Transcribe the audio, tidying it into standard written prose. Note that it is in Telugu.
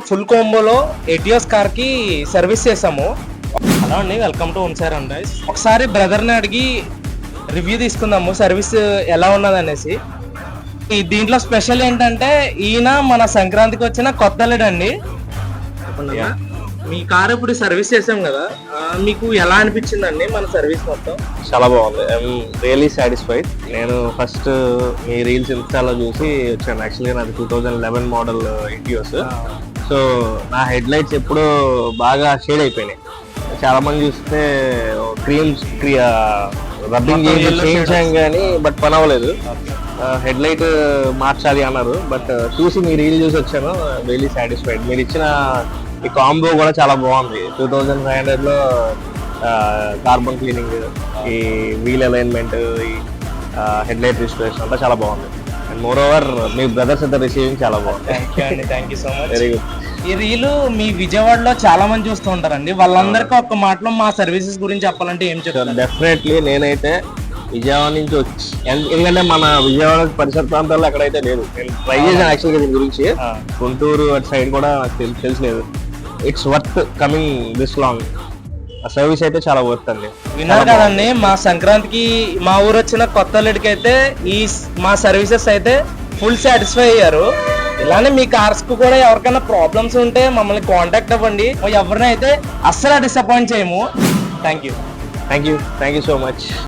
ఫుల్ కాంబోలో ఎటియోస్ కార్ కి సర్వీస్ చేసాము. హలో అండి, వెల్కమ్ టు ఓన్సార్ అండి. ఒకసారి బ్రదర్ని అడిగి రివ్యూ తీసుకుందాము సర్వీస్ ఎలా ఉన్నది అనేసి. ఈ దీంట్లో స్పెషల్ ఏంటంటే ఈయన మన సంక్రాంతికి వచ్చిన కొత్త అల్లుడు అండి. మీ కార్ ఇప్పుడు సర్వీస్ చేసాం కదా, మీకు ఎలా అనిపించిందండి మన సర్వీస్ మొత్తం? చాలా బాగుంది. I'm really satisfied. నేను ఫస్ట్ మీ రీల్స్ ఇన్స్టాలో చూసి వచ్చాను. యాక్చువల్లీ నాది 2011 మోడల్ ఎటియోస్. సో నా హెడ్ లైట్స్ ఎప్పుడూ బాగా షేడ్ అయిపోయినాయి. చాలా మంది చూస్తే రబ్బింగ్ చేయించాం కానీ బట్ పని అవ్వలేదు. హెడ్ లైట్ మార్చాలి అన్నారు. బట్ చూసి మీ రీల్ చూసి వచ్చాను. Really satisfied. మీరు ఇచ్చిన ఈ కాంబో కూడా చాలా బాగుంది. 2500 లో కార్బన్ క్లీనింగ్, ఈ వీల్ అలైన్మెంట్, ఈ హెడ్ లైట్ రిజిస్ట్రేషన్ అంతా చాలా బాగుంది. And more over me brothers అయితే రిసీవింగ్ చాలా బాగుంది. Thank you so much. Very good. ఈ రీలు మీ విజయవాడలో చాలా మంది చూస్తూ ఉంటారండి. వాళ్ళందరికీ ఒక్క మాటలో మా సర్వీసెస్ గురించి చెప్పాలంటే ఏం చెప్తారు? డెఫినెట్లీ నేనైతే విజయవాడ నుంచి వచ్చి, ఎందుకంటే మన విజయవాడ పరిసర ప్రాంతాల్లో ఎక్కడైతే లేదు. నేను ట్రై చేశాను యాక్చువల్గా దీని గురించి. గుంటూరు అటు సైడ్ కూడా నాకు తెలియలేదు. It's worth coming this long. ఆ సర్వీస్ అయితే చాలా వర్త్ అండి. విన్నారు కదండి, మా సంక్రాంతికి మా ఊరు వచ్చిన కొత్త అల్లుడికి అయితే ఈ మా సర్వీసెస్ అయితే ఫుల్ సాటిస్ఫై అయ్యారు. ఇలానే మీ కార్స్ కు కూడా ఎవరికైనా ప్రాబ్లమ్స్ ఉంటే మమ్మల్ని కాంటాక్ట్ అవ్వండి. ఎవరినైతే అస్సలు డిసప్పాయింట్ చేయము. Thank you so much.